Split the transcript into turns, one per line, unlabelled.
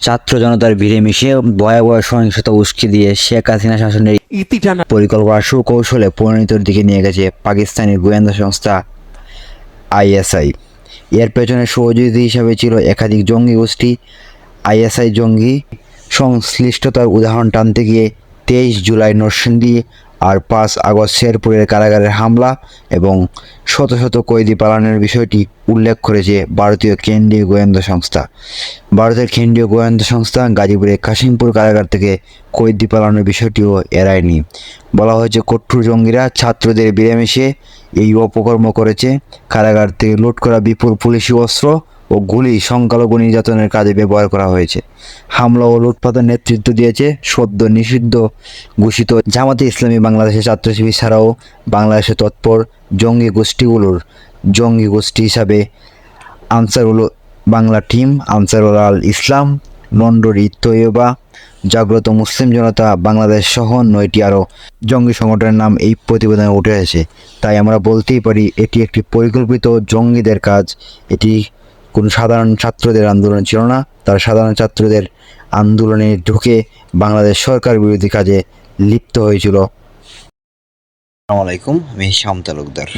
ছাত্র জনতার ভিড়ে মিশে ভয়াবহ সহিংসতা উস্কে দিয়ে শেখ হাসিনা শাসনের পরিকল্পনা সুকৌশলে পরিণতির দিকে নিয়ে গেছে পাকিস্তানি গোয়েন্দা সংস্থা আইএসআই। এর পেছনে সহযোগী হিসাবে ছিল একাধিক জঙ্গি গোষ্ঠী। আইএসআই জঙ্গি সংশ্লিষ্টতার উদাহরণ টানতে গিয়ে 23 জুলাই নরসিংদী আর 5 আগস্ট শেরপুরের কারাগারের হামলা এবং শত শত কয়েদি পালানোর বিষয়টি উল্লেখ করেছে ভারতীয় কেন্দ্রীয় গোয়েন্দা সংস্থা। ভারতের কেন্দ্রীয় গোয়েন্দা সংস্থা গাজীপুরের কাশিমপুর কারাগার থেকে কয়েদি পালানোর বিষয়টিও এড়ায়নি। বলা হয়েছে কঠোর জঙ্গিরা ছাত্রদের মিলেমিশে এই অপকর্ম করেছে। কারাগার থেকে লুট করা বিপুল পুলিশি অস্ত্র ও গুলি সংখ্যালঘু নির্যাতনের কাজে ব্যবহার করা হয়েছে। হামলা ও লুটপাতের নেতৃত্ব দিয়েছে সদ্য নিষিদ্ধ ঘোষিত জামাতে ইসলামী বাংলাদেশের ছাত্র শিবির ছাড়াও বাংলাদেশে তৎপর জঙ্গি গোষ্ঠী হিসাবে আনসারুল বাংলা টিম, আনসারুল আল ইসলাম, লন্ডরি তৈয়বা, জাগ্রত মুসলিম জনতা বাংলাদেশ সহ 9টি আরও জঙ্গি সংগঠনের নাম এই প্রতিবেদনে উঠে এসেছে। তাই আমরা বলতেই পারি এটি একটি পরিকল্পিত জঙ্গিদের কাজ। এটি কোনো সাধারণ ছাত্রদের আন্দোলন ছিল না। তারা সাধারণ ছাত্রদের আন্দোলনে ঢুকে বাংলাদেশ সরকার বিরোধী কাজে লিপ্ত হয়েছিল। আসসালামু আলাইকুম, আমি শাম তালুকদার।